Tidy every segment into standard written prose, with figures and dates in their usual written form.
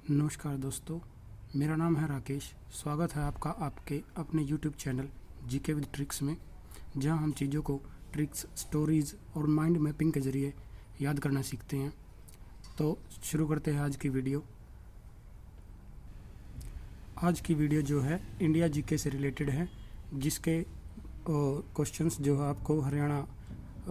नमस्कार दोस्तों, मेरा नाम है राकेश। स्वागत है आपका आपके अपने YouTube channel GK with tricks में, जहां हम चीज़ों को ट्रिक्स, स्टोरीज़ और माइंड मैपिंग के ज़रिए याद करना सीखते हैं। तो शुरू करते हैं आज की वीडियो। आज की वीडियो जो है इंडिया जीके से रिलेटेड है, जिसके क्वेश्चंस जो है आपको हरियाणा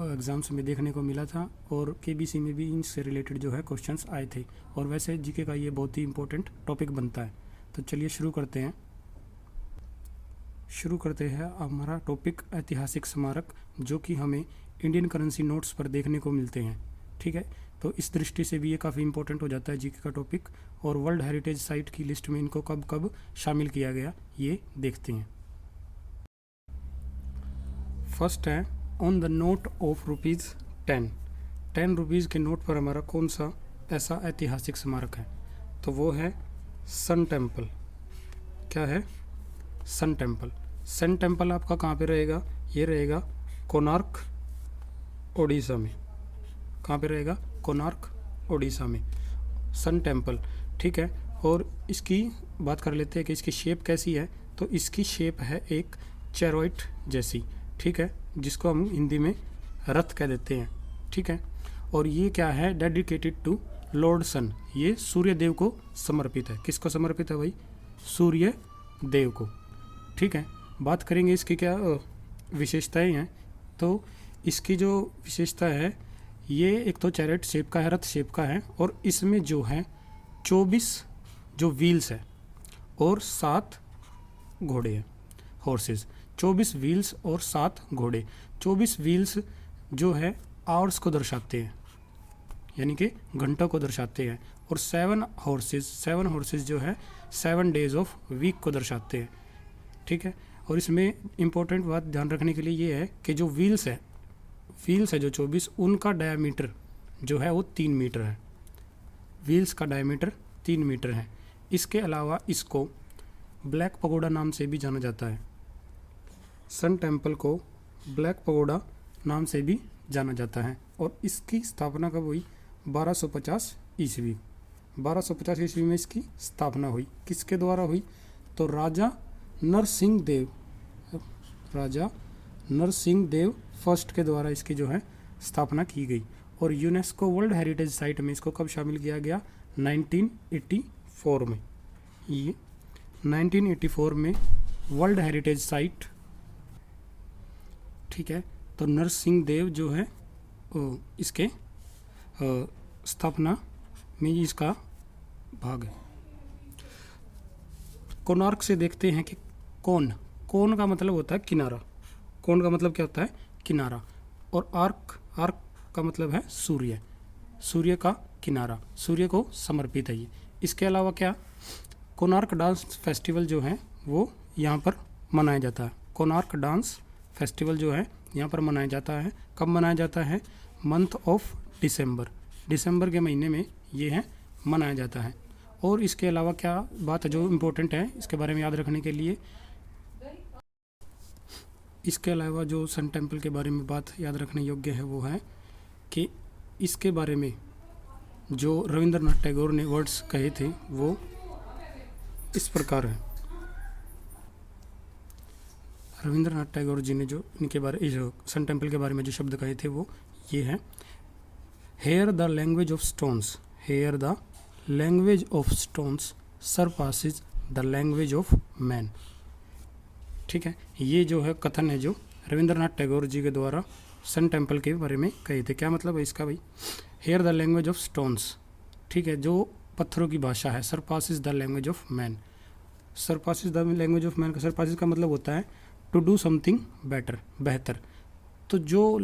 एग्ज़ाम्स में देखने को मिला था और केबीसी में भी इनसे रिलेटेड जो है क्वेश्चंस आए थे। और वैसे जीके का ये बहुत ही इम्पोर्टेंट टॉपिक बनता है। तो चलिए शुरू करते हैं हमारा टॉपिक ऐतिहासिक स्मारक, जो कि हमें इंडियन करेंसी नोट्स पर देखने को मिलते हैं। ठीक है, तो इस दृष्टि से भी ये काफ़ी इंपॉर्टेंट हो जाता है जीके का टॉपिक। और वर्ल्ड हेरिटेज साइट की लिस्ट में इनको कब कब शामिल किया गया ये देखते हैं। फर्स्ट है on the note of ₹10। 10 rupees के नोट पर हमारा कौन सा ऐसा ऐतिहासिक स्मारक है? तो वो है सन टेम्पल। क्या है? Sun temple. सन टेम्पल आपका कहाँ पे रहेगा? ये रहेगा कोणार्क, ओडिशा में। कहाँ पे रहेगा? कोणार्क, ओडिशा में सन टेम्पल। ठीक है, और इसकी बात कर लेते हैं कि इसकी शेप कैसी है। तो इसकी शेप है एक चेरोइट जैसी। ठीक है, जिसको हम हिंदी में रथ कह देते हैं। ठीक है, और ये क्या है? डेडिकेटेड टू लॉर्ड सन। ये सूर्य देव को समर्पित है। किसको समर्पित है भाई? सूर्य देव को। ठीक है, बात करेंगे इसकी क्या विशेषताएं हैं। तो इसकी जो विशेषता है, ये एक तो चैरेट शेप का है, रथ शेप का है, और इसमें जो है 24 जो व्हील्स है और 7 घोड़े हैं, हॉर्सेस। 24 व्हील्स और 7 घोड़े। 24 व्हील्स जो है आवर्स को दर्शाते हैं, यानी कि घंटों को दर्शाते हैं। और 7 हॉर्सेस जो है 7 डेज ऑफ वीक को दर्शाते हैं। ठीक है, और इसमें इम्पोर्टेंट बात ध्यान रखने के लिए ये है कि जो व्हील्स है जो 24, उनका डायमीटर जो है वो 3 मीटर है। व्हील्स का डायमीटर 3 मीटर है। इसके अलावा इसको ब्लैक पगोडा नाम से भी जाना जाता है। सन टेम्पल को ब्लैक पगोडा नाम से भी जाना जाता है। और इसकी स्थापना कब हुई? 1250 ईस्वी। 1250 ईस्वी में इसकी स्थापना हुई। किसके द्वारा हुई? तो राजा नरसिंह देव फर्स्ट के द्वारा इसकी जो है स्थापना की गई। और यूनेस्को वर्ल्ड हेरिटेज साइट में इसको कब शामिल किया गया? 1984 में। ये 1984 में वर्ल्ड हेरिटेज साइट। ठीक है, तो नरसिंह देव जो है इसके स्थापना में इसका भाग है। कोणार्क से देखते हैं कि कोण का मतलब होता है किनारा। कोण का मतलब क्या होता है? किनारा। और आर्क का मतलब है सूर्य का किनारा, सूर्य को समर्पित है ये। इसके अलावा क्या? कोणार्क डांस फेस्टिवल जो है वो यहाँ पर मनाया जाता है। कोणार्क डांस फेस्टिवल जो है यहाँ पर मनाया जाता है। कब मनाया जाता है? मंथ ऑफ दिसंबर के महीने में ये है मनाया जाता है। और इसके अलावा क्या बात है जो इम्पोर्टेंट है इसके बारे में याद रखने के लिए? इसके अलावा जो सन टेम्पल के बारे में बात याद रखने योग्य है वो है कि इसके बारे में जो रविंद्रनाथ टैगोर ने वर्ड्स कहे थे वो इस प्रकार है। रविंद्रनाथ टैगोर जी ने जो जो सन टेम्पल के बारे में जो शब्द कहे थे वो ये है: here the language of stones surpasses the language of man. ठीक है, ये जो है कथन है जो रविंद्रनाथ टैगोर जी के द्वारा सन टेम्पल के बारे में कहे थे। क्या मतलब है इसका भाई? Here the language of stones. ठीक है, जो पत्थरों की भाषा है। Surpasses the language of man. Surpasses the language of man का सरपासेस का मतलब होता है टू डू समथिंग बेहतर। तो जो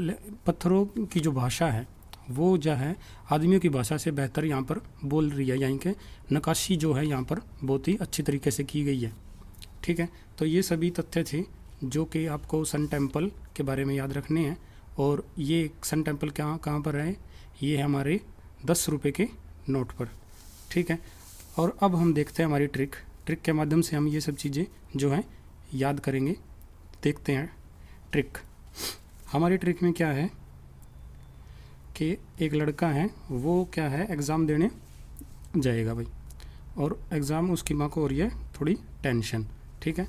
पत्थरों की जो भाषा है वो जो है आदमियों की भाषा से बेहतर यहाँ पर बोल रही है। यानी कि नक्काशी जो है यहाँ पर बहुत ही अच्छी तरीके से की गई है। ठीक है, तो ये सभी तथ्य थे जो कि आपको सन टेम्पल के बारे में याद रखने हैं। और ये सन टेम्पल कहाँ पर है? ये है हमारे 10 रुपये के नोट पर। ठीक है, और अब हम देखते हैं हमारी ट्रिक के माध्यम से हम ये सब चीज़ें जो हैं याद करेंगे। देखते हैं ट्रिक। हमारी ट्रिक में क्या है कि एक लड़का है, वो क्या है एग्ज़ाम देने जाएगा भाई। और एग्ज़ाम उसकी माँ को हो रही है थोड़ी टेंशन, ठीक है।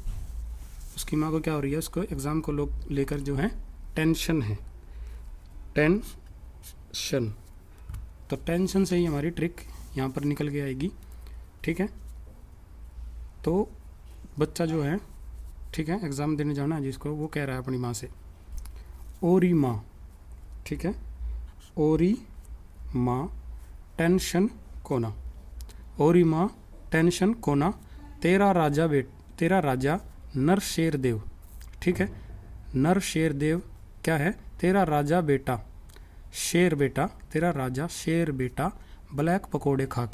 उसकी माँ को क्या हो रही है, उसको एग्ज़ाम को लेकर जो है टेंशन है, टेंशन। तो टेंशन से ही हमारी ट्रिक यहाँ पर निकल के आएगी, ठीक है। तो बच्चा जो है, ठीक है, एग्ज़ाम देने जाना है जिसको, वो कह रहा है अपनी माँ से, ओरी माँ, ठीक है, ओरी माँ टेंशन कोना, ओरी माँ टेंशन कोना, तेरा राजा नर शेर देव, ठीक है। नर शेर देव क्या है, तेरा राजा बेटा, शेर बेटा, तेरा राजा शेर बेटा ब्लैक पकोड़े खा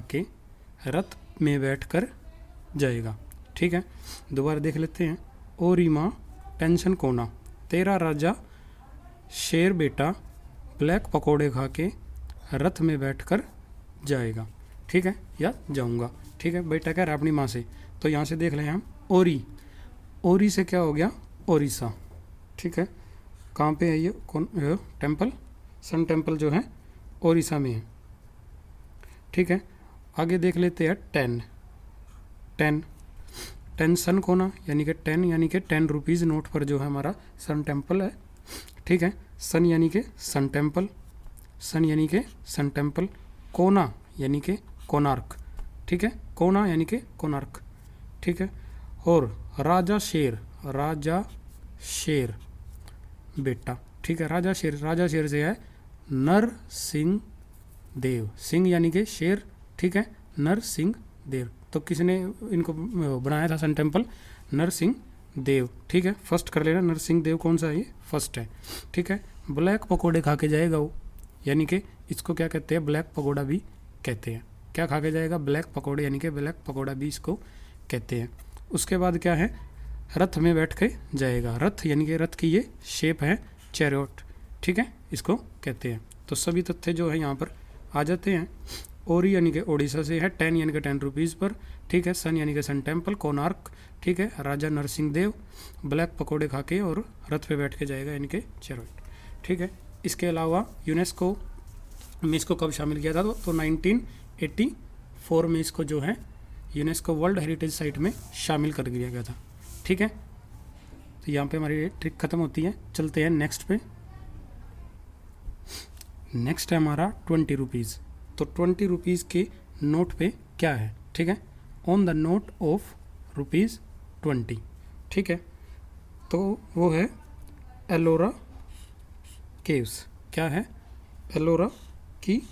के रथ में बैठकर जाएगा, ठीक है। दोबारा देख लेते हैं, ओरी माँ टेंशन कोना, तेरा राजा शेर बेटा ब्लैक पकोड़े खा के रथ में बैठकर जाएगा, ठीक है, या जाऊंगा, ठीक है। बेटा कह रहा है अपनी माँ से, तो यहाँ से देख लें हम, ओरी से क्या हो गया, ओडिशा, ठीक है। कहाँ पे है ये, कौन टेम्पल, सन टेम्पल जो है ओडिशा में है, ठीक है। आगे देख लेते हैं टेन सन कोना, यानी कि 10 रुपीज़ नोट पर जो है हमारा सन टेम्पल है, ठीक है। सन यानी कि सन टेम्पल, कोना यानी कि कोनार्क, ठीक है, कोना यानी कि कोनार्क, ठीक है। और राजा शेर बेटा, ठीक है, राजा शेर से है नर सिंह देव, सिंह यानी कि शेर, ठीक है, नर सिंह देव। तो किसने इनको बनाया था सन टेम्पल, नर सिंह देव, ठीक है। फर्स्ट कर लेना, नर सिंह देव कौन सा है, ये फर्स्ट है, ठीक है। ब्लैक पकोड़े खा के जाएगा वो, यानी कि इसको क्या कहते हैं, ब्लैक पकोड़ा भी कहते हैं। क्या खा के जाएगा, ब्लैक पकोड़े, यानी कि ब्लैक पकोड़ा भी इसको कहते हैं। उसके बाद क्या है, रथ में बैठ के जाएगा, रथ यानी कि रथ की ये शेप है चैरियट, ठीक है, इसको कहते हैं। तो सभी तथ्य जो है यहाँ पर आ जाते हैं। ओरी यानी कि ओडिशा से है, 10 यानी कि 10 रुपीज़ पर, ठीक है। सन यानी कि सन टेम्पल, कोनार्क, ठीक है, राजा नरसिंह देव ब्लैक पकोड़े खा के और रथ पे बैठ के जाएगा, यानी कि चैरियट, ठीक है। इसके अलावा यूनेस्को में इसको कब शामिल किया था, तो 1984 में इसको जो है यूनेस्को वर्ल्ड हेरिटेज साइट में शामिल कर दिया गया था, ठीक है। तो यहाँ पे हमारी ट्रिक खत्म होती है। चलते हैं नेक्स्ट पे। नेक्स्ट है हमारा 20 रुपीज़। तो 20 रुपीज़ के नोट पे क्या है, ठीक है, ऑन द नोट ऑफ ₹20, ठीक है। तो वो है एलोरा केव्स, क्या है, एलोरा की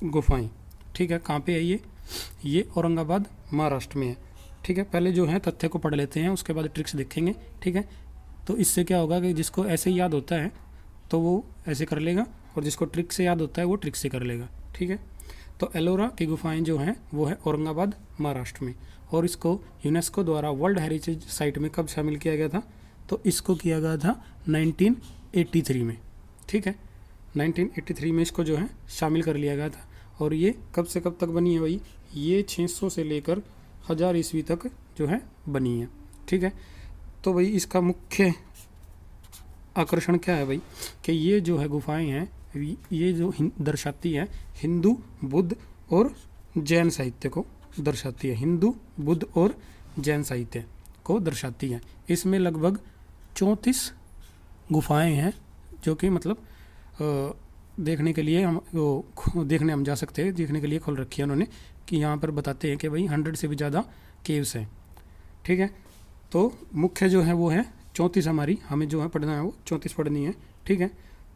गुफाएं, ठीक है। कहाँ पे है ये औरंगाबाद महाराष्ट्र में है, ठीक है। पहले जो है तथ्य को पढ़ लेते हैं, उसके बाद ट्रिक्स देखेंगे, ठीक है। तो इससे क्या होगा कि जिसको ऐसे ही याद होता है तो वो ऐसे कर लेगा, और जिसको ट्रिक से याद होता है वो ट्रिक से कर लेगा, ठीक है। तो एलोरा की गुफाएं जो हैं वो है औरंगाबाद महाराष्ट्र में, और इसको यूनेस्को द्वारा वर्ल्ड हेरिटेज साइट में कब शामिल किया गया था, तो इसको किया गया था 1983 में, ठीक है। 1983 में इसको जो है शामिल कर लिया गया था। और ये कब से कब तक बनी है भाई, ये 600 से लेकर 1000 ईस्वी तक जो है बनी है, ठीक है। तो भाई इसका मुख्य आकर्षण क्या है भाई, कि ये जो है गुफाएं हैं, ये जो दर्शाती है हिंदू, बुद्ध और जैन साहित्य को दर्शाती है, हिंदू, बुद्ध और जैन साहित्य को दर्शाती है। इसमें लगभग 34 गुफाएं हैं, जो कि मतलब देखने के लिए हम जा सकते हैं, देखने के लिए खोल रखी है उन्होंने, कि यहाँ पर बताते हैं कि भाई 100 से भी ज़्यादा केव्स हैं, ठीक है। तो मुख्य जो है वो है 34, हमें जो है पढ़ना है वो 34 पढ़नी है, ठीक है।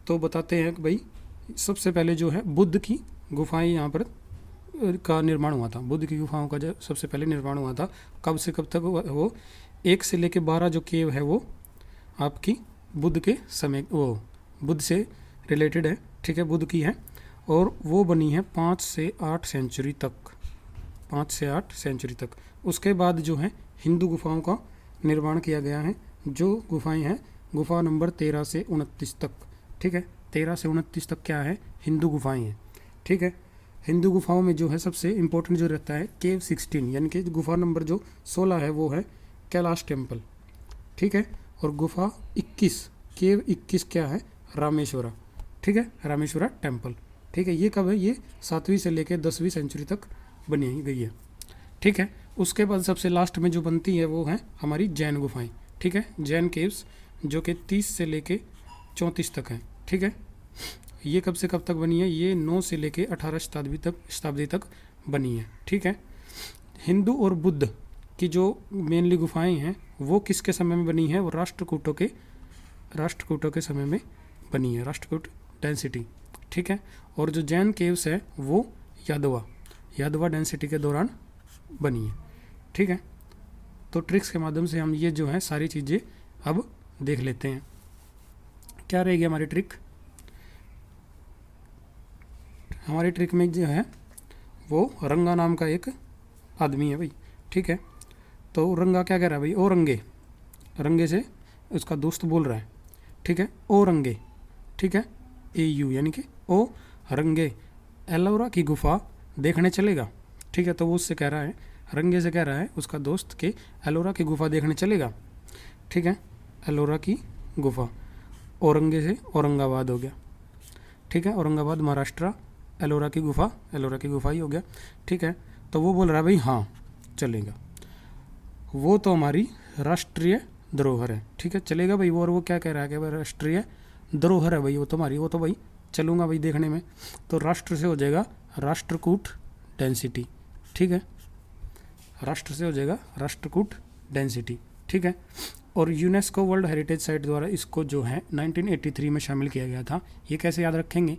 तो बताते हैं कि भाई सबसे पहले जो है बुद्ध की गुफाएं यहाँ पर का निर्माण हुआ था, बुद्ध की गुफाओं का जो सबसे पहले निर्माण हुआ था, कब से कब तक, वो 1 से लेकर 12 जो केव है वो आपकी बुद्ध के समय, वो बुद्ध से रिलेटेड है, ठीक है, बुद्ध की है, और वो बनी है 5 से 8 सेंचुरी तक, 5 से 8 सेंचुरी तक। उसके बाद जो है हिंदू गुफाओं का निर्माण किया गया है, जो गुफाएं हैं गुफा नंबर 13 से 29 तक, ठीक है। 13 से 29 तक क्या है, हिंदू गुफाएं हैं, ठीक है। हिंदू गुफाओं में जो है सबसे इम्पोर्टेंट जो रहता है केव 16, यानी कि गुफा नंबर जो 16 है वो है कैलाश टेम्पल, ठीक है। और गुफा 21, केव 21 क्या है, रामेश्वरा, ठीक है, रामेश्वरा टेम्पल, ठीक है। ये कब है, ये 7वीं से लेकर 10वीं सेंचुरी तक बनी गई है। ठीक है। उसके बाद सबसे लास्ट में जो बनती है वो है हमारी जैन गुफाएं। ठीक है, जैन केव्स जो कि 30 से लेके 34 तक है। ठीक है, ये कब से कब तक बनी है, ये 9 से लेके 18 शताब्दी तक बनी है। ठीक है। हिंदू और बुद्ध की जो मेनली गुफाएं हैं वो किसके समय में बनी है, वो राष्ट्रकूटों के समय में बनी है, राष्ट्रकूट डेंसिटी। ठीक है। और जो जैन केव्स है वो यादवा डेंसिटी के दौरान बनी है। ठीक है। तो ट्रिक्स के माध्यम से हम ये जो है सारी चीज़ें अब देख लेते हैं। क्या रहेगी हमारी ट्रिक, हमारी ट्रिक में जो है वो रंगा नाम का एक आदमी है भाई। ठीक है। तो रंगा क्या कह रहा है भाई, ओ रंगे से उसका दोस्त बोल रहा है। ठीक है, ओ रंगे। ठीक है, AU यानी कि ओ रंगे एलोरा की गुफा देखने चलेगा। ठीक है। तो वो उससे कह रहा है, रंगे से कह रहा है उसका दोस्त कि एलोरा की गुफा देखने चलेगा। ठीक है, एलोरा की गुफा, औरंगे से औरंगाबाद हो गया। ठीक है, औरंगाबाद महाराष्ट्र, एलोरा की गुफा ही हो गया। ठीक है। तो वो बोल रहा है भाई हाँ चलेगा, वो तो हमारी राष्ट्रीय धरोहर है। ठीक है, चलेगा भाई वो। और वो क्या कह रहा है कि भाई राष्ट्रीय धरोहर है भाई वो तुम्हारी, वो तो भाई चलूँगा भाई देखने में। तो राष्ट्र से हो जाएगा राष्ट्रकूट डेंसिटी। ठीक है, राष्ट्र से हो जाएगा राष्ट्रकूट डेंसिटी। ठीक है। और यूनेस्को वर्ल्ड हेरिटेज साइट द्वारा इसको जो है 1983 में शामिल किया गया था। ये कैसे याद रखेंगे,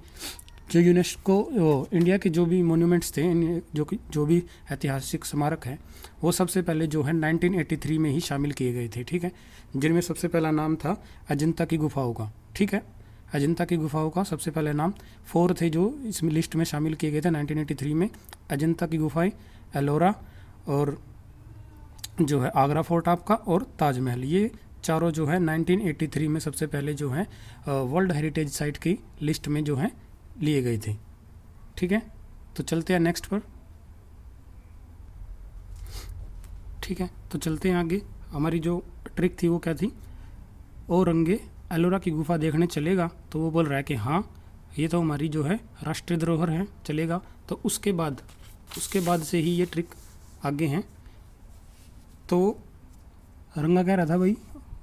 जो यूनेस्को इंडिया के जो भी मोन्यूमेंट्स थे, जो भी ऐतिहासिक स्मारक हैं, वो सबसे पहले जो है 1983 में ही शामिल किए गए थे। ठीक है, जिनमें सबसे पहला नाम था अजंता की गुफाओं का। ठीक है, अजंता की गुफाओं का सबसे पहले नाम 4 थे जो इस लिस्ट में शामिल किए गए थे 1983 में। अजंता की गुफाएं, एलोरा, और जो है आगरा फोर्ट आपका, और ताजमहल, ये चारों जो है 1983 में सबसे पहले जो है वर्ल्ड हेरिटेज साइट की लिस्ट में जो है लिए गए थे। ठीक है, तो चलते हैं नेक्स्ट पर। ठीक है, तो चलते हैं आगे। हमारी जो ट्रिक थी वो क्या थी, ओ रंगे एलोरा की गुफा देखने चलेगा। तो वो बोल रहा है कि हाँ ये तो हमारी जो है राष्ट्रीय धरोहर है, चलेगा। तो उसके बाद से ही ये ट्रिक आगे हैं। तो रंगा कह रहा था भाई,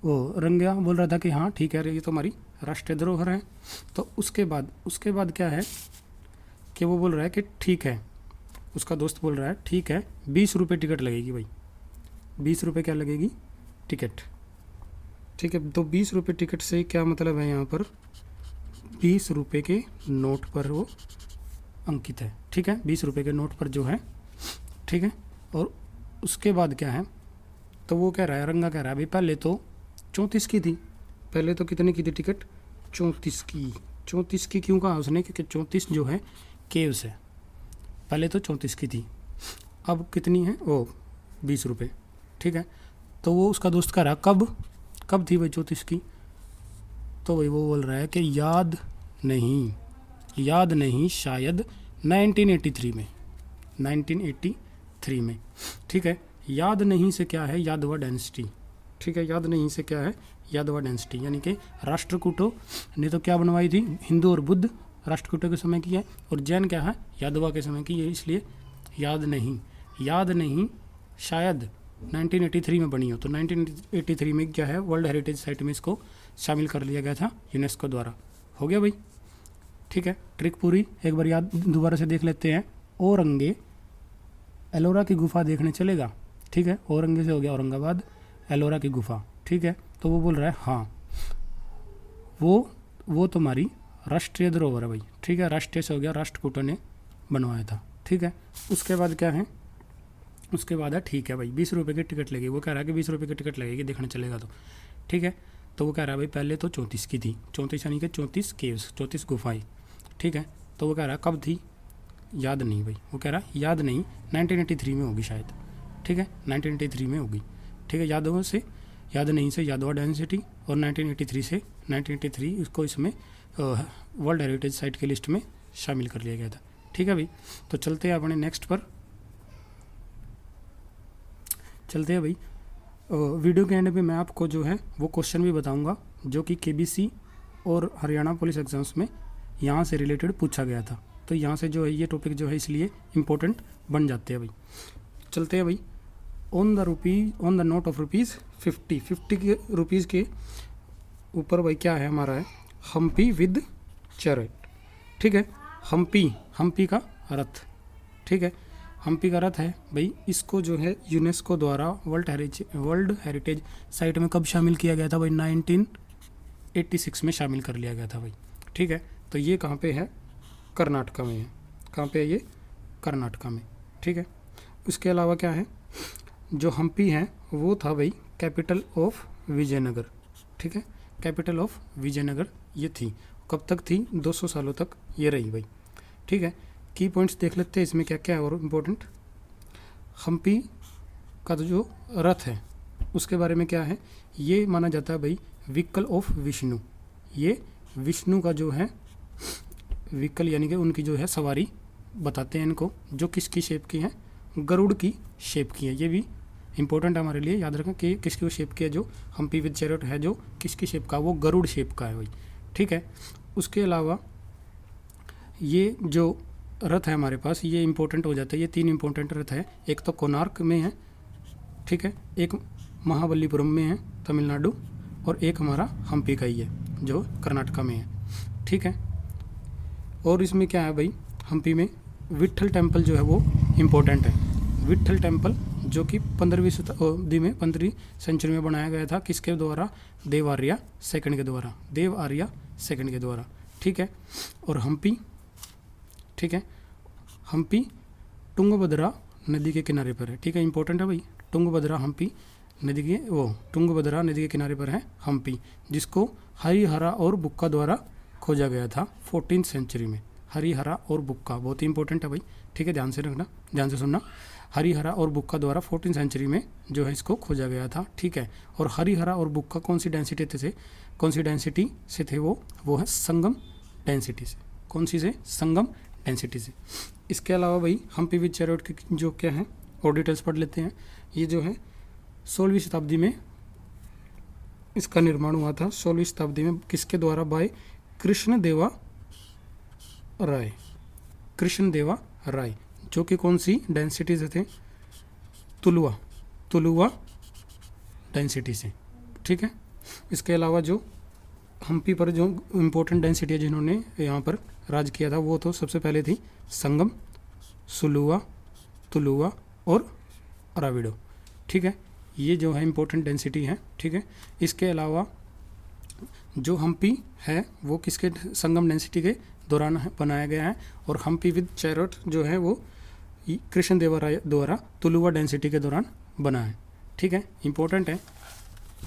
वो रंगा बोल रहा था कि हाँ ठीक है ये तो हमारी राष्ट्रीय धरोहर है। तो उसके बाद क्या है कि वो बोल रहा है कि ठीक है, उसका दोस्त बोल रहा है ठीक है 20 रुपये टिकट लगेगी भाई, 20 रुपये क्या लगेगी, टिकट। ठीक है, तो 20 रुपये टिकट से क्या मतलब है, यहाँ पर 20 रुपये के नोट पर वो अंकित है। ठीक है, 20 रुपये के नोट पर जो है। ठीक है, और उसके बाद क्या है, तो वो कह रहा है, रंगा कह रहा है भाई पहले तो 34 की थी, पहले तो कितने की थी टिकट, 34 की क्यों कहा उसने, क्योंकि 34 जो है केव्स है, पहले तो 34 की थी, अब कितनी है वो 20 रुपये। ठीक है, तो वो उसका दोस्त कह रहा कब थी भाई 34 की, तो भाई वो बोल रहा है कि याद नहीं शायद 1983 में। ठीक है, याद नहीं से क्या है, यादवा डेंसिटी। ठीक है, याद नहीं से क्या है, यादवा डेंसिटी, यानी कि राष्ट्रकूटों ने तो क्या बनवाई थी, हिंदू और बुद्ध राष्ट्रकूटों के समय की है, और जैन क्या है, यादवा के समय की है, इसलिए याद नहीं शायद 1983 में बनी हो। तो 1983 में क्या है, वर्ल्ड हेरिटेज साइट में इसको शामिल कर लिया गया था यूनेस्को द्वारा। हो गया भाई। ठीक है, ट्रिक पूरी एक बार याद दोबारा से देख लेते हैं। औरंगे एलोरा की गुफा देखने चलेगा। ठीक है, औरंगे से हो गया औरंगाबाद, एलोरा की गुफा। ठीक है, तो वो बोल रहा है हाँ वो तुम्हारी राष्ट्रीय धरोहर है भाई। ठीक है, राष्ट्रीय से हो गया राष्ट्रकूटों ने बनवाया था। ठीक है, उसके बाद क्या है, उसके बाद है ठीक है भाई 20 रुपये की टिकट लगेगी, वो कह रहा है कि 20 रुपये की टिकट लगेगी देखने चलेगा तो। ठीक है, तो वो कह रहा है भाई पहले तो 34 की थी, 34 यानी कि 34 केव्स, 34 गुफाएं। ठीक है, तो वो कह रहा है कब थी, याद नहीं भाई, वो कह रहा है याद नहीं 1983 में होगी शायद। ठीक है, 1983 में होगी। ठीक है, याद नहीं से यादवा डेंसिटी, और 1983 इसको इसमें वर्ल्ड हेरिटेज साइट की लिस्ट में शामिल कर लिया गया था। ठीक है भाई, तो चलते हैं अपने नेक्स्ट पर। चलते हैं भाई, वीडियो के एंड में मैं आपको जो है वो क्वेश्चन भी बताऊंगा जो कि KBC और हरियाणा पुलिस एग्जाम्स में यहाँ से रिलेटेड पूछा गया था। तो यहाँ से जो है ये टॉपिक जो है इसलिए इम्पोर्टेंट बन जाते हैं भाई। चलते हैं भाई। ऑन द नोट ऑफ ₹50 के रुपीज़ के ऊपर भाई क्या है हमारा है हम्पी विद चैरेट, ठीक है। हम्पी का रथ, ठीक है। हम्पी का रथ है भाई, इसको जो है यूनेस्को द्वारा वर्ल्ड हेरिटेज साइट में कब शामिल किया गया था भाई? 1986 में शामिल कर लिया गया था भाई, ठीक है। तो ये कहाँ पे है? कर्नाटका में है। कहाँ पे है ये? कर्नाटका में, ठीक है। उसके अलावा क्या है, जो हम्पी है वो था भाई कैपिटल ऑफ विजयनगर, ठीक है। कैपिटल ऑफ विजयनगर ये थी, कब तक थी? 200 सालों तक ये रही भाई, ठीक है। की पॉइंट्स देख लेते हैं इसमें क्या क्या है और इम्पोर्टेंट। हम्पी का जो रथ है उसके बारे में क्या है, ये माना जाता है भाई व्हीकल ऑफ विष्णु। ये विष्णु का जो है व्हीकल यानी कि उनकी जो है सवारी बताते हैं इनको, जो किसकी शेप की है? गरुड़ की शेप की है। ये भी इंपॉर्टेंट है हमारे लिए, याद रखें कि किसकी शेप की है। जो हम्पी विद चैरेट है जो किसकी शेप का? वो गरुड़ शेप का है भाई, ठीक है। उसके अलावा ये जो रथ है हमारे पास ये इंपॉर्टेंट हो जाता है। ये 3 इंपॉर्टेंट रथ है। एक तो कोणार्क में है, ठीक है, एक महाबलीपुरम में है तमिलनाडु, और एक हमारा हम्पी का ही है जो कर्नाटका में है, ठीक है। और इसमें क्या है भाई, हम्पी में विट्ठल टेम्पल जो है वो इम्पोर्टेंट है। विट्ठल टेम्पल जो कि 15वीं शताब्दी में 15वीं सेंचुरी में बनाया गया था, किसके द्वारा? देव आर्य सेकंड के द्वारा, ठीक है। और हम्पी, ठीक है, हम्पी तुंगभद्रा नदी के किनारे पर है, ठीक है। इंपॉर्टेंट है भाई, तुंगभद्रा नदी के किनारे पर है हम्पी, जिसको हरिहरा और बुक्का द्वारा खोजा गया था 14th सेंचुरी में। हरिहरा और बुक्का बहुत ही इंपॉर्टेंट है भाई, ठीक है, ध्यान से रखना, ध्यान से सुनना। हरिहरा और बुक्का द्वारा 14th सेंचुरी में जो है इसको खोजा गया था, ठीक है। और हरिहरा और बुक्का कौन सी डेंसिटी से थे? वो है संगम डेंसिटी से। कौन सी से? संगम डेंसिटी से। इसके अलावा भाई हम्पी विद चैरेट की जो क्या है और डिटेल्स पढ़ लेते हैं। ये जो है 16वीं शताब्दी में इसका निर्माण हुआ था। 16वीं शताब्दी में किसके द्वारा? बाय कृष्णदेवा राय, जो कि कौन सी डेंसिटी से थे? तुलुवा डेंसिटी से, ठीक है। इसके अलावा जो हम्पी पर जो इम्पोर्टेंट डेंसिटी है जिन्होंने यहाँ पर राज किया था वो तो सबसे पहले थी संगम, सुलुवा, तुलुवा और अराविडो, ठीक है। ये जो है इम्पोर्टेंट डेंसिटी है, ठीक है। इसके अलावा जो हम्पी है वो किसके संगम डेंसिटी के दौरान बनाया गया है, और हम्पी विद चैरेट जो है वो कृष्णदेवराय द्वारा तुलुवा डेंसिटी के दौरान बना है, ठीक है, इंपॉर्टेंट है।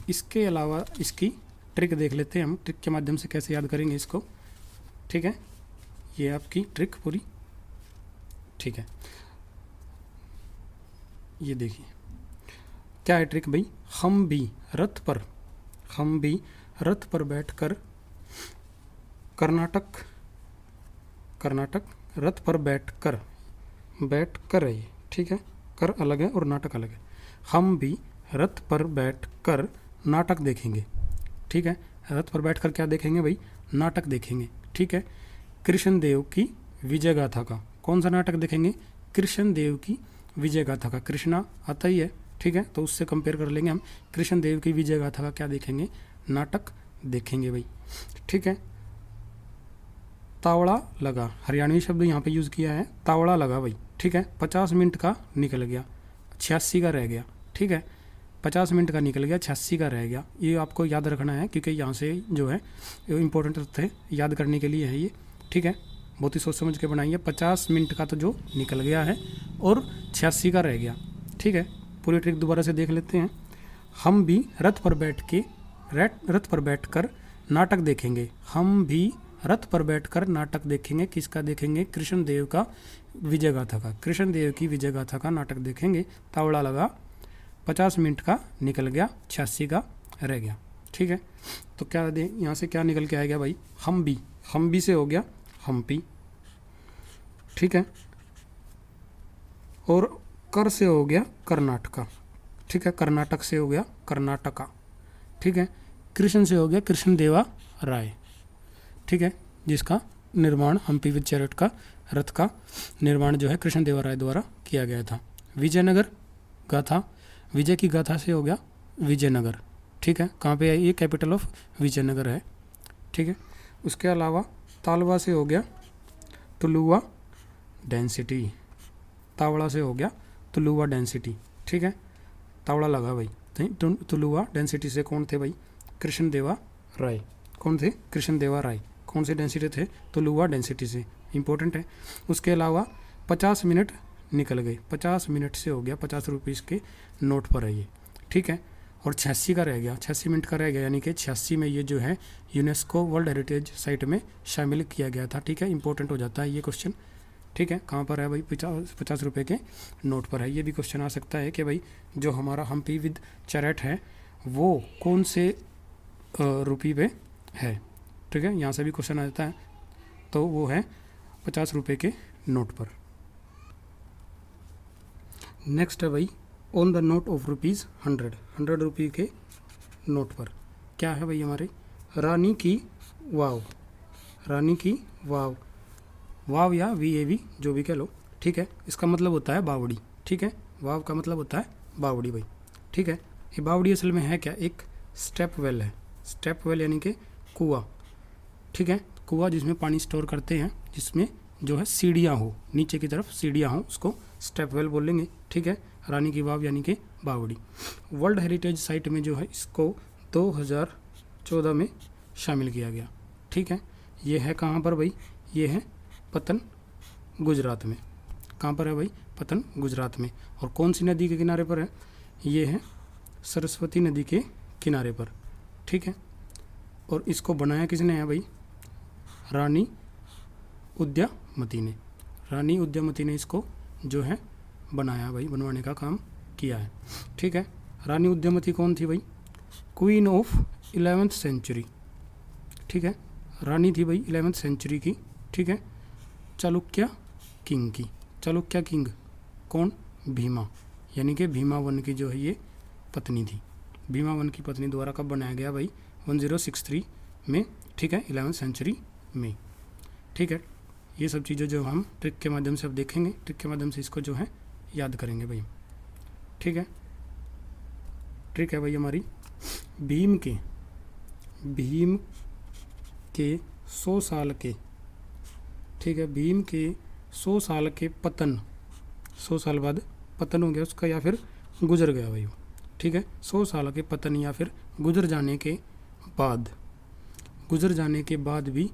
इसके अलावा इसकी ट्रिक देख लेते हैं हम, ट्रिक के माध्यम से कैसे याद करेंगे इसको, ठीक है। ये आपकी ट्रिक पूरी, ठीक है। ये देखिए क्या है ट्रिक भाई, हम भी रथ पर बैठकर कर्नाटक रथ पर बैठकर है, ठीक है, कर अलग है और नाटक अलग है। हम भी रथ पर बैठकर नाटक देखेंगे, ठीक है। रथ पर बैठकर क्या देखेंगे भाई? नाटक देखेंगे, ठीक है। कृष्णदेव की विजय गाथा का कौन सा नाटक देखेंगे? कृष्णदेव की विजय गाथा का, कृष्णा आता ही है, ठीक है, तो उससे कंपेयर कर लेंगे हम। कृष्णदेव की विजय गाथा का क्या देखेंगे? नाटक देखेंगे भाई, ठीक है। तावड़ा लगा, हरियाणवी शब्द यहाँ पे यूज़ किया है, तावड़ा लगा भाई, ठीक है। 50 मिनट का निकल गया, 86 का रह गया, ठीक है। 50 मिनट का निकल गया, 86 का रह गया। ये आपको याद रखना है क्योंकि यहाँ से जो है इंपॉर्टेंट है, याद करने के लिए है ये, ठीक है। बहुत ही सोच समझ के बनाइए। 50 मिनट का तो जो निकल गया है और 86 का रह गया, ठीक है। पूरी ट्रिक दोबारा से देख लेते हैं। हम भी रथ पर बैठकर नाटक देखेंगे। हम भी रथ पर बैठकर नाटक देखेंगे। किसका देखेंगे? कृष्णदेव का विजय गाथा का, कृष्णदेव की विजय गाथा का नाटक देखेंगे। तावड़ा लगा, 50 मिनट का निकल गया, 86 का रह गया, ठीक है। तो क्या यहाँ से क्या निकल के आएगा भाई? हम भी से हो गया हम्पी, ठीक है। और कर से हो गया कर्नाटका, ठीक है। कर्नाटक से हो गया कर्नाटका, ठीक है। कृष्ण से हो गया कृष्णदेवा राय, ठीक है, जिसका निर्माण हम्पी विद चैरेट का रथ का निर्माण जो है कृष्णदेवराय द्वारा किया गया था। विजयनगर गाथा, विजय की गाथा से हो गया विजयनगर, ठीक है। कहाँ पे है ये? कैपिटल ऑफ विजयनगर है, ठीक है। उसके अलावा तालवा से हो गया तुलुवा डेंसिटी, तावड़ा से हो गया तुलुवा डेंसिटी, ठीक है। तावड़ा लगा भाई, तुलुवा डेंसिटी से कौन थे भाई? कृष्णदेवा राय। कौन थे? कृष्णदेवा राय। कौन से डेंसिटी थे? तुलुवा डेंसिटी से, इंपॉर्टेंट है। उसके अलावा 50 मिनट निकल गए, 50 मिनट से हो गया 50 रुपीज़ के नोट पर है ये, ठीक है। और 86 का रह गया, 86 मिनट का रह गया, यानी कि 86 में ये जो है यूनेस्को वर्ल्ड हेरिटेज साइट में शामिल किया गया था, ठीक है। इंपॉर्टेंट हो जाता है ये क्वेश्चन, ठीक है। कहाँ पर है भाई? 50 रुपये के नोट पर है। ये भी क्वेश्चन आ सकता है कि भाई जो हमारा हम्पी विद चैरेट है वो कौन से रुपये पे है, ठीक है। यहाँ से भी क्वेश्चन आ जाता है, तो वो है 50 रुपये के नोट पर। नेक्स्ट है भाई on the note of rupees 100, 100 रुपये के नोट पर क्या है भाई? हमारे रानी की वाव, रानी की वाव, वाव या VAV जो भी कह लो, ठीक है। इसका मतलब होता है बावड़ी, ठीक है। वाव का मतलब होता है बावड़ी भाई, ठीक है। ये बावड़ी असल में है क्या? एक स्टेप वेल है, स्टेप वेल यानी कि कुआं, ठीक है। कुआं जिसमें पानी स्टोर करते हैं, जिसमें जो है सीढ़ियाँ हो, नीचे की तरफ सीढ़ियाँ हो, उसको स्टेप वेल बोलेंगे, ठीक है। रानी की वाव यानी कि बावड़ी। वर्ल्ड हेरिटेज साइट में जो है इसको 2014 में शामिल किया गया, ठीक है। ये है कहाँ पर भाई? ये है पतन, गुजरात में। कहाँ पर है भाई? पतन, गुजरात में। और कौन सी नदी के किनारे पर है? ये है सरस्वती नदी के किनारे पर, ठीक है। और इसको बनाया किसने है भाई? रानी उद्यमती ने, रानी उद्यमती ने इसको जो है बनाया भाई, बनवाने का काम किया है, ठीक है। रानी उद्यमती कौन थी भाई? क्वीन ऑफ 11th सेंचुरी, ठीक है। रानी थी भाई 11th सेंचुरी की, ठीक है। चालुक्य किंग की, चालुक्य किंग कौन? भीमा, यानी कि भीमा वन की जो है ये पत्नी थी। भीमा वन की पत्नी द्वारा कब बनाया गया भाई? 1063 में, ठीक है, 11th सेंचुरी में, ठीक है। ये सब चीज़ें जो हम ट्रिक के माध्यम से अब देखेंगे, ट्रिक के माध्यम से इसको जो है याद करेंगे भाई, ठीक है। ट्रिक है भाई हमारी भीम के 100 साल के, ठीक है। भीम के 100 साल के पतन, 100 साल बाद पतन हो गया उसका या फिर गुजर गया भाई वो, ठीक है। 100 साल के पतन या फिर गुजर जाने के बाद भी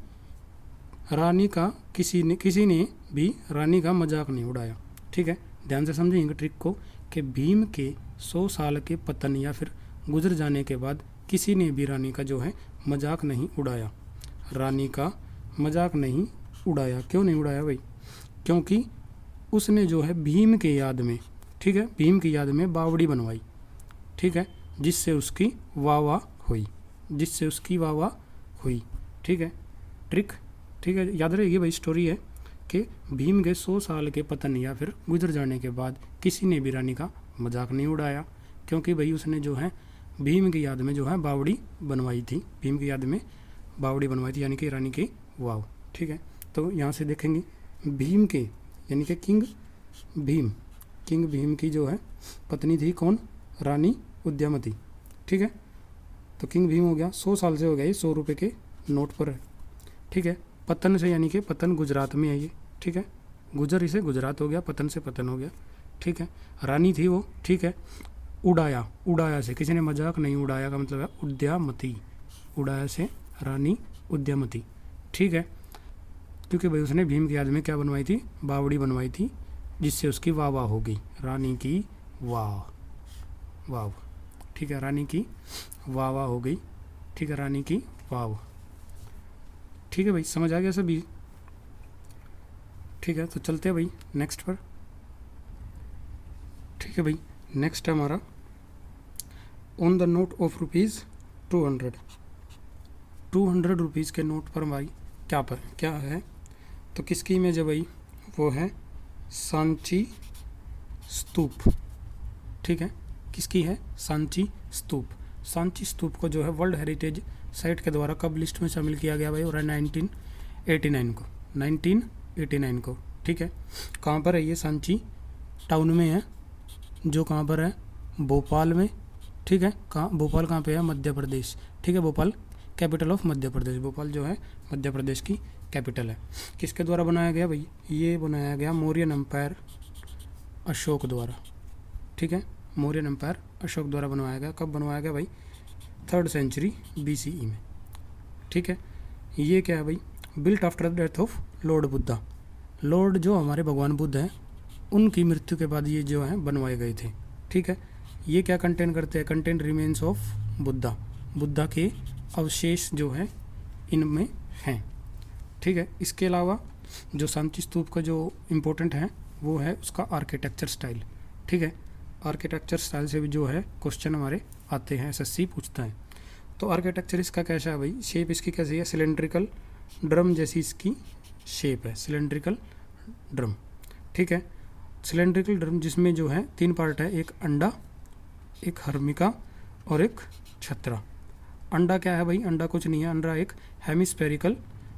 रानी का किसी ने भी रानी का मजाक नहीं उड़ाया, ठीक है। ध्यान से समझेंगे ट्रिक को कि भीम के 100 साल के पतन या फिर गुजर जाने के बाद किसी ने भी रानी का जो है मजाक नहीं उड़ाया, रानी का मजाक नहीं उड़ाया। क्यों नहीं उड़ाया भाई? क्योंकि उसने जो है भीम के याद में, ठीक है, भीम की याद में बावड़ी बनवाई, ठीक है, जिससे उसकी वाह हुई, ठीक है। ट्रिक, ठीक है, याद रहेगी भाई। स्टोरी है कि भीम के 100 साल के पतन या फिर गुजर जाने के बाद किसी ने भी रानी का मजाक नहीं उड़ाया, क्योंकि भाई उसने जो है भीम की याद में जो है बावड़ी बनवाई थी, भीम की याद में बावड़ी बनवाई थी, यानी कि रानी की वाव, ठीक है। तो यहाँ से देखेंगे भीम के यानी कि किंग भीम की जो है पत्नी थी कौन? रानी उद्यमती, ठीक है। तो किंग भीम हो गया, 100 साल से हो गया, ये 100 रुपये के नोट पर है, ठीक है। पतन से यानी कि पतन गुजरात में है ये, ठीक है। गुजर इसे गुजरात हो गया, पतन से पतन हो गया, ठीक है। रानी थी वो, ठीक है। उड़ाया से किसी ने मजाक नहीं उड़ाया का मतलब है उद्यमती, उड़ाया से रानी उद्यमती, ठीक है। क्योंकि भाई उसने भीम की याद में क्या बनवाई थी? बावड़ी बनवाई थी, जिससे उसकी वाह हो गई, रानी की वाह, ठीक है। रानी की वाह हो गई, ठीक है, रानी की वाह, ठीक है भाई। समझ आ गया सभी? ठीक है, तो चलते हैं भाई नेक्स्ट पर, ठीक है भाई। नेक्स्ट है हमारा on the note of rupees 200 rupees के नोट पर भाई क्या है? तो किसकी इमेज है भाई? वो है सांची स्तूप, ठीक है। किसकी है? सांची स्तूप। सांची स्तूप को जो है वर्ल्ड हेरिटेज साइट के द्वारा कब लिस्ट में शामिल किया गया भाई? और 1989 को, 89 को। ठीक है, कहाँ पर है ये? सांची टाउन में है, जो कहाँ पर है? भोपाल में। ठीक है, कहाँ? भोपाल कहाँ पे है? मध्य प्रदेश। ठीक है, भोपाल कैपिटल ऑफ मध्य प्रदेश। भोपाल जो है मध्य प्रदेश की कैपिटल है। किसके द्वारा बनाया गया भाई? ये बनाया गया मौर्यन एम्पायर अशोक द्वारा। ठीक है, मौर्यन एम्पायर अशोक द्वारा बनवाया गया। कब बनवाया गया भाई? 3rd सेंचुरी BCE में। ठीक है, ये क्या है भाई? Built after the death of Lord Buddha. Lord जो हमारे भगवान बुद्ध हैं, उनकी मृत्यु के बाद ये जो है बनवाए गए थे। ठीक है, ये क्या कंटेन करते हैं? Contain remains of Buddha. Buddha के अवशेष जो है इनमें हैं। ठीक है, इसके अलावा जो सांची स्तूप का जो इम्पोर्टेंट है वो है उसका आर्किटेक्चर स्टाइल। ठीक है, आर्किटेक्चर स्टाइल से भी जो है क्वेश्चन हमारे आते हैं, SSC पूछता है। तो आर्किटेक्चर इसका कैसा है भाई? शेप इसकी कैसी है? सिलेंड्रिकल ड्रम जैसी इसकी शेप है, सिलेंड्रिकल ड्रम। ठीक है, सिलेंड्रिकल ड्रम जिसमें जो है 3 पार्ट है, एक अंडा, एक हर्मिका और एक छत्रा। अंडा क्या है भाई? अंडा कुछ नहीं है, अंडा एक हेमिस्फेरिकल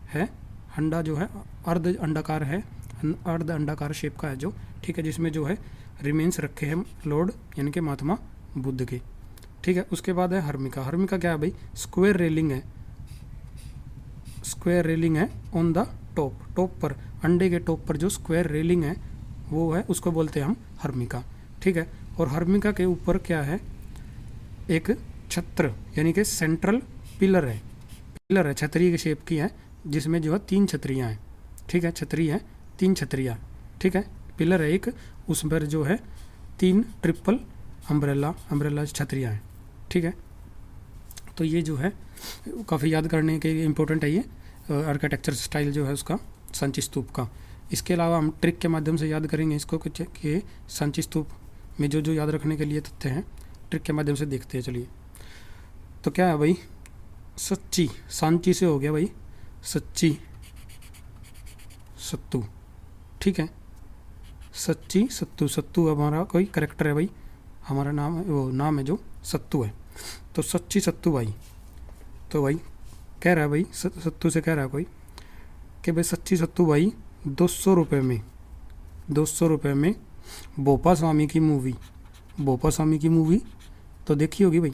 है। अंडा जो है अर्ध अंडाकार है, अर्ध अंडाकार शेप का है जो। ठीक है, जिसमें जो है रिमेन्स रखे हैं लॉर्ड यानी कि महात्मा बुद्ध के। ठीक है, उसके बाद है हर्मिका। हर्मिका क्या है भाई? स्क्वायर रेलिंग है, स्क्वायर रेलिंग है ऑन द टॉप। टॉप पर, अंडे के टॉप पर जो स्क्वायर रेलिंग है वो है, उसको बोलते हैं हम हर्मिका। ठीक है, और हर्मिका के ऊपर क्या है? एक छत्र यानी कि सेंट्रल पिलर है। पिलर है, छतरी के शेप की है, जिसमें जो है 3 छतरियाँ हैं। ठीक है, छतरी है, 3 छतरियाँ। ठीक है, पिलर है एक, उस पर जो है 3 ट्रिपल अम्ब्रेला छतरियाँ हैं। ठीक है, तो ये जो है काफ़ी याद करने के लिए इम्पोर्टेंट है ये आर्किटेक्चर स्टाइल जो है उसका सांची स्तूप का। इसके अलावा हम ट्रिक के माध्यम से याद करेंगे इसको कि सांची स्तूप में जो जो याद रखने के लिए तथ्य हैं, ट्रिक के माध्यम से देखते हैं। चलिए, तो क्या है भाई? सच्ची, सांची से हो गया भाई सच्ची सत्तू। ठीक है, सच्ची सत्तू। सत्तू हमारा कोई करेक्टर है भाई, हमारा नाम है, वो नाम है जो सत्तू है। तो सच्ची सत्तू भाई, तो भाई कह रहा है भाई सत्तू से कह रहा है कोई कि भाई सच्ची सत्तू भाई 200 रुपये में, 200 रुपये में बोपा स्वामी की मूवी, बोपा स्वामी की मूवी तो देखी होगी भाई।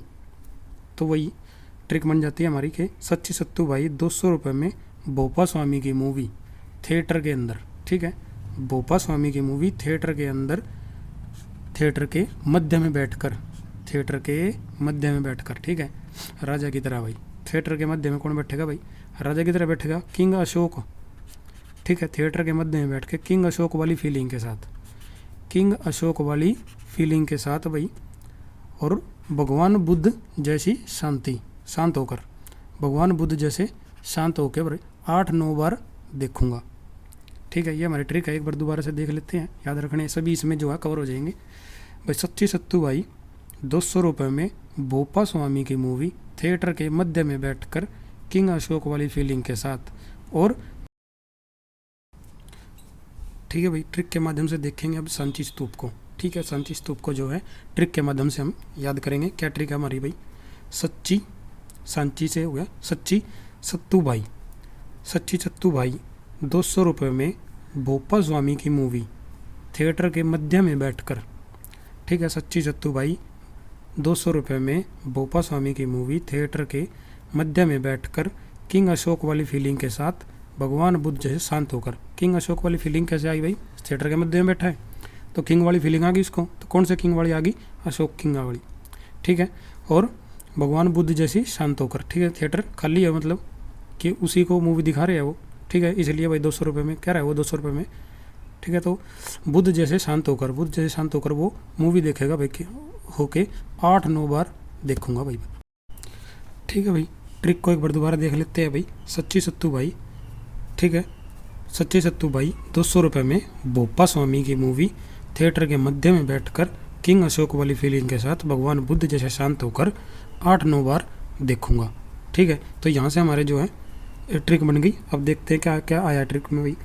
तो वही ट्रिक बन जाती है हमारी कि सच्ची सत्तू भाई 200 रुपये में बोपा स्वामी की मूवी थिएटर के अंदर। ठीक है, बोपा स्वामी की मूवी थिएटर के अंदर, थिएटर के मध्य में बैठकर, थिएटर के मध्य में बैठकर। ठीक है, राजा की तरह भाई, थिएटर के मध्य में कौन बैठेगा भाई? राजा की तरह बैठेगा, किंग अशोक। ठीक है, थिएटर के मध्य में बैठ के किंग अशोक वाली फीलिंग के साथ, किंग अशोक वाली फीलिंग के साथ भाई, और भगवान बुद्ध जैसी शांति, शांत होकर, भगवान बुद्ध जैसे शांत होकर 8-9 बार देखूंगा। ठीक है, ये हमारी ट्रिक है, एक बार दोबारा से देख लेते हैं, याद रखने सभी इसमें जो है कवर हो जाएंगे भाई। सच्ची सत्तू भाई 200 रुपये में बोपा स्वामी की मूवी थिएटर के मध्य में बैठकर किंग अशोक वाली फीलिंग के साथ। और ठीक है भाई, ट्रिक के माध्यम से देखेंगे अब सांची स्तूप को। ठीक है, सांची स्तूप को जो है ट्रिक के माध्यम से हम याद करेंगे। क्या ट्रिक है हमारी भाई? सच्ची, सांची से हो गया सच्ची सत्तू भाई, सच्ची सत्तू भाई 200 रुपये में बोपा स्वामी की मूवी थिएटर के मध्य में बैठकर। ठीक है, सच्ची सत्तू भाई 200 रुपये में बोपा स्वामी की मूवी थिएटर के मध्य में बैठकर किंग अशोक वाली फीलिंग के साथ भगवान बुद्ध जैसे शांत होकर। किंग अशोक वाली फीलिंग कैसे आई भाई? थिएटर के मध्य में बैठा है तो किंग वाली फीलिंग आ गई उसको। तो कौन से किंग वाली आ गई? अशोक किंग वाली। ठीक है, और भगवान बुद्ध जैसी शांत होकर। ठीक है, थिएटर खाली है, मतलब कि उसी को मूवी दिखा रहे हैं वो। ठीक है, इसलिए भाई 200 रुपये में कह रहा है वो 200 रुपये में। ठीक है, तो बुद्ध जैसे शांत होकर, बुद्ध जैसे शांत होकर वो मूवी देखेगा भाई, होके 8-9 बार देखूंगा भाई। ठीक है भाई, ट्रिक को एक बार दोबारा देख लेते हैं भाई। सच्ची सत्तू भाई, ठीक है, सच्ची सत्तू भाई 200 रुपये में बोपा स्वामी की मूवी थिएटर के मध्य में बैठकर किंग अशोक वाली फीलिंग के साथ भगवान बुद्ध जैसे शांत होकर 8-9 बार देखूंगा। ठीक है, तो यहाँ से हमारे जो है ट्रिक बन गई। अब देखते हैं क्या क्या आया ट्रिक में भाई।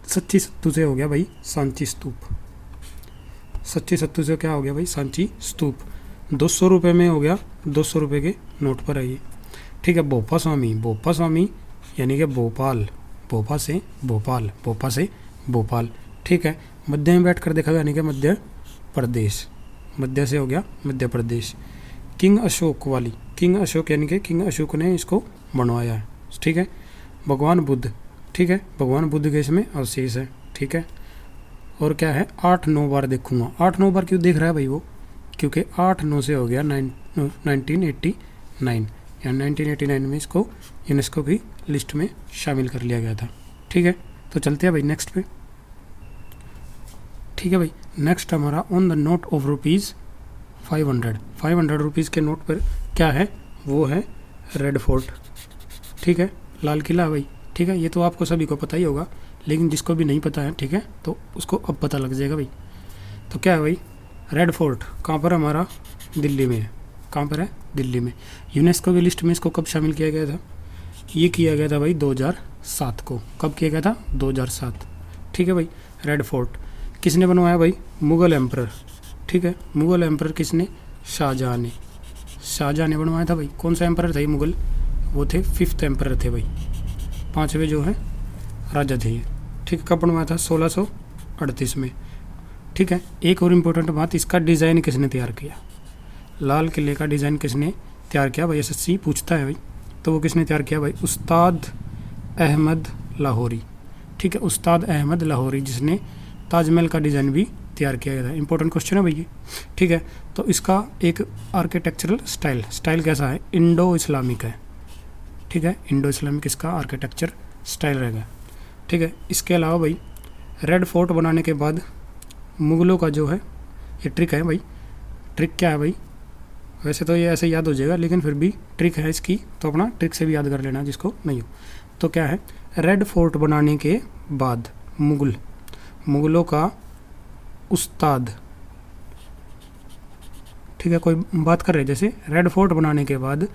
सच्ची सत्तू से हो गया भाई सांची स्तूप, सच्ची सत्तू से क्या हो गया भाई? सांची स्तूप। 200 रुपये में हो गया, 200 रुपये के नोट पर है ये। ठीक है, बोपा स्वामी, बोपा स्वामी यानी कि भोपाल, भोपा से भोपाल, भोपा से भोपाल। ठीक है, मध्य में बैठ कर देखा यानी कि मध्य प्रदेश, मध्य से हो गया मध्य प्रदेश। किंग अशोक वाली, किंग अशोक यानी कि किंग अशोक ने इसको बनवाया है। ठीक है, भगवान बुद्ध, ठीक है, भगवान बुद्ध के इसमें अवशेष है। ठीक है, और क्या है 8-9 बार देखूंगा। 8-9 बार क्यों देख रहा है भाई वो, क्योंकि 8-9 से हो गया 1989, या 1989 में इसको यूनेस्को की लिस्ट में शामिल कर लिया गया था। ठीक है, तो चलते हैं भाई नेक्स्ट पे। ठीक है भाई, नेक्स्ट हमारा on the note of rupees 500, 500 rupees के नोट पर क्या है, वो है रेड फोर्ट। ठीक है, लाल किला भाई। ठीक है, ये तो आपको सभी को पता ही होगा, लेकिन जिसको भी नहीं पता है, ठीक है, तो उसको अब पता लग जाएगा भाई। तो क्या है भाई, रेड फोर्ट कहाँ पर हमारा, दिल्ली में है। कहाँ पर है, दिल्ली में। यूनेस्को की लिस्ट में इसको कब शामिल किया गया था, ये किया गया था भाई 2007 को। कब किया गया था, 2007। ठीक है भाई, रेड फोर्ट किसने बनवाया भाई, मुग़ल एम्परर। ठीक है, मुग़ल एम्परर किसने, शाहजहाँ ने, शाहजहाँ ने बनवाया था भाई। कौन सा एम्परर था ये मुग़ल, वो थे 5th एम्परर थे भाई, 5वें जो है राजा थे ये। ठीक है, कब बनवाया था, 1638 में। ठीक है, एक और इम्पोर्टेंट बात, इसका डिज़ाइन किसने तैयार किया, लाल किले का डिज़ाइन किसने तैयार किया भाई, SSC पूछता है भाई, तो वो किसने तैयार किया भाई, उस्ताद अहमद लाहौरी। ठीक है, उस्ताद अहमद लाहौरी, जिसने ताजमहल का डिज़ाइन भी तैयार किया गया था। इंपॉर्टेंट क्वेश्चन है भाई ये। ठीक है, तो इसका एक आर्किटेक्चरल स्टाइल कैसा है, इंडो इस्लामिक है। ठीक है, इंडो इस्लामिक इसका आर्किटेक्चर स्टाइल रहेगा। ठीक है, इसके अलावा भाई रेड फोर्ट बनाने के बाद मुग़लों का जो है, ये ट्रिक है भाई, ट्रिक क्या है भाई, वैसे तो ये ऐसे याद हो जाएगा, लेकिन फिर भी ट्रिक है इसकी, तो अपना ट्रिक से भी याद कर लेना जिसको नहीं हो। तो क्या है, रेड फोर्ट बनाने के बाद मुग़लों का उस्ताद, ठीक है, कोई बात कर रहे हैं, जैसे रेड फोर्ट बनाने के बाद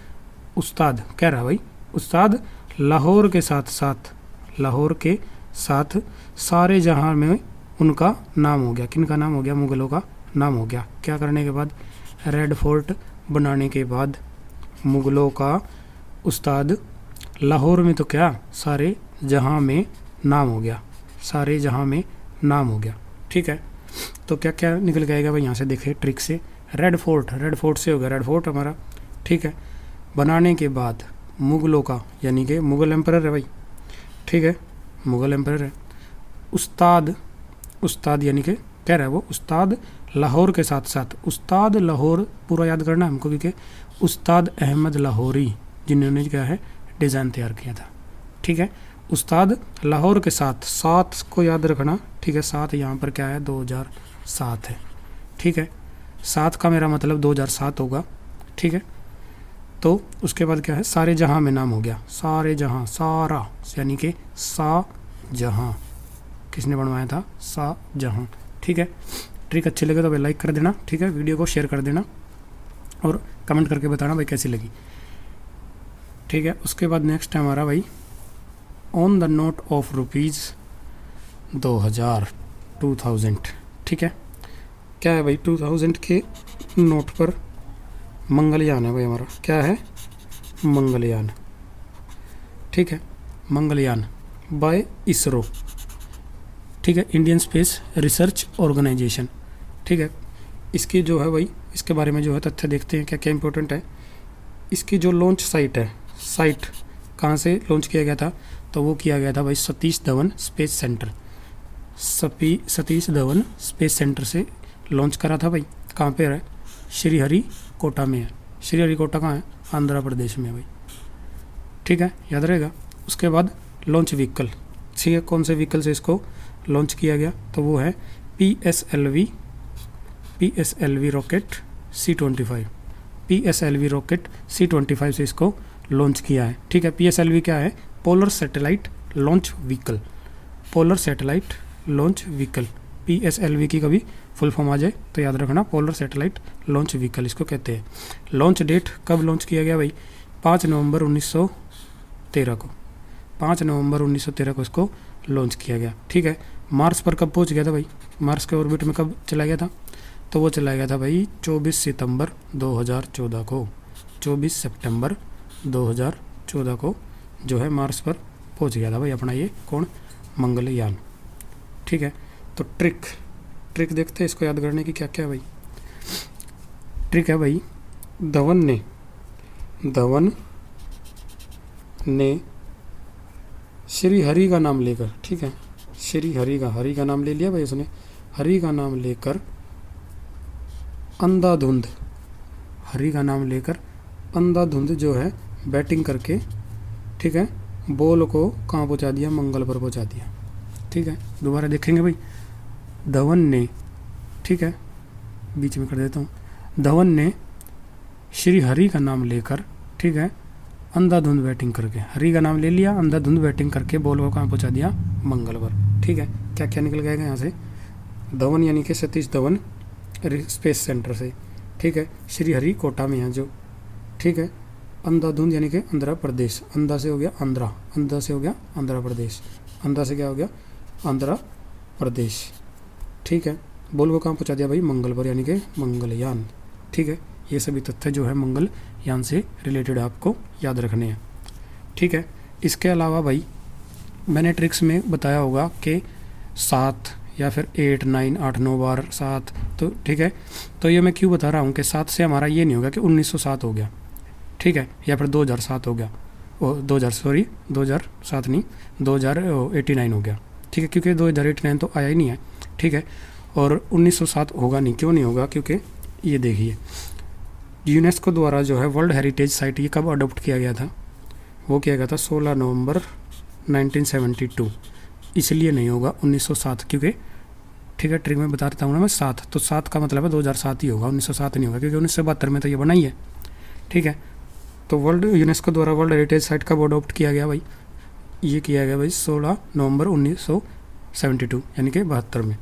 उस्ताद कह रहा है भाई, उस्ताद लाहौर के साथ सारे जहां में उनका नाम हो गया। किनका नाम हो गया, मुग़लों का नाम हो गया। क्या करने के बाद, रेड फोर्ट बनाने के बाद मुग़लों का उस्ताद लाहौर में तो क्या, सारे जहां में नाम हो गया, सारे जहां में नाम हो गया। ठीक है, तो क्या क्या निकल के आएगा भाई, यहाँ से देखें ट्रिक से, रेड फोर्ट से हो गया रेड फोर्ट हमारा। ठीक है, बनाने के बाद मुग़लों का, यानी कि मुग़ल एम्परर है भाई। ठीक है, मुग़ल एम्परर है। उस्ताद यानी कि कह रहा है वो, उस्ताद लाहौर के साथ, उस्ताद लाहौर पूरा याद करना हमको, क्योंकि उस्ताद अहमद लाहौरी जिन्होंने क्या है डिज़ाइन तैयार किया था। ठीक है, उस्ताद लाहौर के साथ को याद रखना। ठीक है, 7 यहाँ पर क्या है, 2007 है। ठीक है, 7 का मेरा मतलब 2007 होगा। ठीक है, तो उसके बाद क्या है, सारे जहां में नाम हो गया, सारे जहां, सारा यानी कि शाहजहां, किसने बनवाया था, शाहजहां। ठीक है, ट्रिक अच्छी लगे तो भाई लाइक कर देना। ठीक है, वीडियो को शेयर कर देना और कमेंट करके बताना भाई कैसी लगी। ठीक है, उसके बाद नेक्स्ट है हमारा भाई on the note of rupees 2000। ठीक है, क्या है भाई, 2000 के नोट पर मंगलयान है भाई हमारा। क्या है, मंगलयान। ठीक है, मंगलयान बाय इसरो। ठीक है, इंडियन स्पेस रिसर्च ऑर्गेनाइजेशन। ठीक है, इसकी जो है भाई, इसके बारे में जो है तथ्य देखते हैं क्या क्या इंपॉर्टेंट है। इसकी जो लॉन्च साइट कहाँ से लॉन्च किया गया था, तो वो किया गया था भाई Satish Dhawan space centre, Satish Dhawan space centre से लॉन्च करा था भाई। कहाँ पे है, श्रीहरिकोटा में है। श्रीहरिकोटा कहाँ है, आंध्र प्रदेश में है भाई। ठीक है, याद रहेगा। उसके बाद लॉन्च व्हीकल, ठीक है, कौन से व्हीकल से इसको लॉन्च किया गया, तो वो है PSLV rocket C-25, PSLV rocket C-25 से इसको लॉन्च किया है। ठीक है, PSLV क्या है, polar satellite launch vehicle, polar satellite launch vehicle. PSLV की कभी फुल फॉर्म आ जाए तो याद रखना, पोलर सैटेलाइट लॉन्च व्हीकल इसको कहते हैं। लॉन्च डेट कब लॉन्च किया गया भाई, 5 नवंबर 1913 को, 5 नवंबर 1913 को इसको लॉन्च किया गया। ठीक है, मार्स पर कब पहुंच गया था भाई, मार्स के ऑर्बिट में कब चला गया था, तो वो चला गया था भाई 24 सितंबर 2014 को, 24 सितंबर 2014 को जो है मार्स पर पहुंच गया था भाई अपना ये कौन, मंगलयान। ठीक है, तो ट्रिक देखते हैं इसको याद करने की क्या क्या है भाई। ट्रिक है भाई, धवन ने श्री हरि का नाम लेकर, ठीक है, श्री हरि का नाम ले लिया भाई उसने, हरि का नाम लेकर अंधाधुंध, हरि का नाम लेकर अंधाधुंध जो है बैटिंग करके, ठीक है, बॉल को कहाँ पहुँचा दिया, मंगल पर पहुँचा दिया। ठीक है, दोबारा देखेंगे भाई, धवन ने, ठीक है, बीच में कर देता हूँ, धवन ने श्री हरि का नाम लेकर, ठीक है, अंधाधुंध बैटिंग करके, हरि का नाम ले लिया, अंधाधुंध बैटिंग करके बॉल को कहाँ पहुँचा दिया, मंगल पर। ठीक है, क्या क्या निकल गया यहाँ से, धवन यानी कि सतीश धवन स्पेस सेंटर से, ठीक है, श्री हरि कोटा में है जो, ठीक है, अंधाधुंध यानी कि आंध्र प्रदेश, अंधा से हो गया आंध्रा, अंधा से हो गया आंध्र प्रदेश, अंधा से क्या हो गया, आंध्र प्रदेश। ठीक है, बॉल को कहाँ पहुँचा दिया भाई, मंगल पर, यानी कि मंगलयान। ठीक है, ये सभी तथ्य जो है मंगलयान से रिलेटेड आपको याद रखने हैं। ठीक है, इसके अलावा भाई मैंने ट्रिक्स में बताया होगा कि 7 या फिर 8 9 8 9 बार 7, तो ठीक है, तो ये मैं क्यों बता रहा हूँ कि 7 से हमारा ये नहीं होगा कि 1907 हो गया, ठीक है, या फिर 2007 हो गया, 2007 नहीं, 2089 हो गया। ठीक है, क्योंकि 2089 तो आया ही नहीं है। ठीक है, और 1907 होगा नहीं, क्यों नहीं होगा, क्योंकि ये देखिए यूनेस्को द्वारा जो है वर्ल्ड हेरिटेज साइट ये कब अडॉप्ट किया गया था, वो किया गया था 16 नवंबर 1972, इसलिए नहीं होगा 1907, क्योंकि ठीक है, ट्रिक में बता देता हूँ ना मैं, 7 तो 7 का मतलब है 2007 ही होगा, 1907 नहीं होगा, क्योंकि 1972 में तो ये बना ही है। ठीक है, तो वर्ल्ड यूनेस्को द्वारा वर्ल्ड हेरिटेज साइट कब अडॉप्ट किया गया भाई, ये किया गया भाई 16 नवंबर 1972 यानी कि 72 में।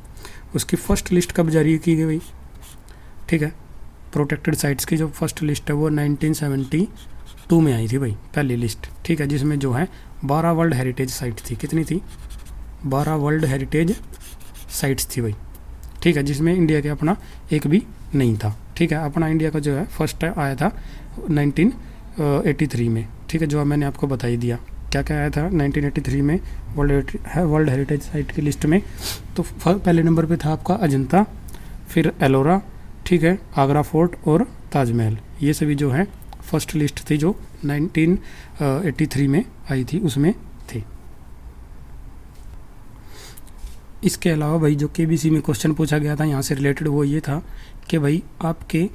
उसकी फ़र्स्ट लिस्ट कब जारी की गई भाई, ठीक है, प्रोटेक्टेड साइट्स की जो फर्स्ट लिस्ट है वो 1972 में आई थी भाई, पहली लिस्ट। ठीक है, जिसमें जो है 12 वर्ल्ड हेरिटेज साइट थी, कितनी थी, 12 वर्ल्ड हेरिटेज साइट्स थी भाई। ठीक है, जिसमें इंडिया के अपना एक भी नहीं था। ठीक है, अपना इंडिया का जो है फर्स्ट आया था 1983 में। ठीक है, जो मैंने आपको बता ही दिया क्या क्या आया था 1983 में वर्ल्ड हेरिटेज साइट की लिस्ट में। तो पहले नंबर पे था आपका अजंता, फिर एलोरा, ठीक है, आगरा फोर्ट और ताजमहल, ये सभी जो है फर्स्ट लिस्ट थी जो 1983 में आई थी, उसमें थी। इसके अलावा भाई जो केबीसी में क्वेश्चन पूछा गया था यहाँ से रिलेटेड, वो ये था कि भाई आपके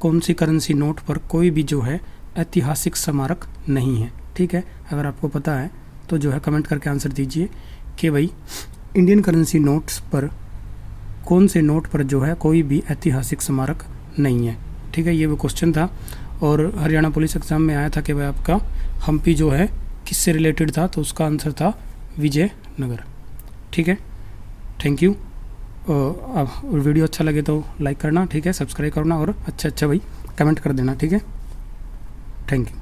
कौन सी करेंसी नोट पर कोई भी जो है ऐतिहासिक स्मारक नहीं है। ठीक है, अगर आपको पता है तो जो है कमेंट करके आंसर दीजिए कि भाई इंडियन करेंसी नोट्स पर कौन से नोट पर जो है कोई भी ऐतिहासिक स्मारक नहीं है। ठीक है, ये वो क्वेश्चन था, और हरियाणा पुलिस एग्जाम में आया था कि भाई आपका हम्पी जो है किससे रिलेटेड था, तो उसका आंसर था विजयनगर। ठीक है, थैंक यू। वीडियो अच्छा लगे तो लाइक करना, ठीक है, सब्सक्राइब करना, और अच्छा भाई कमेंट कर देना। ठीक है, थैंक यू।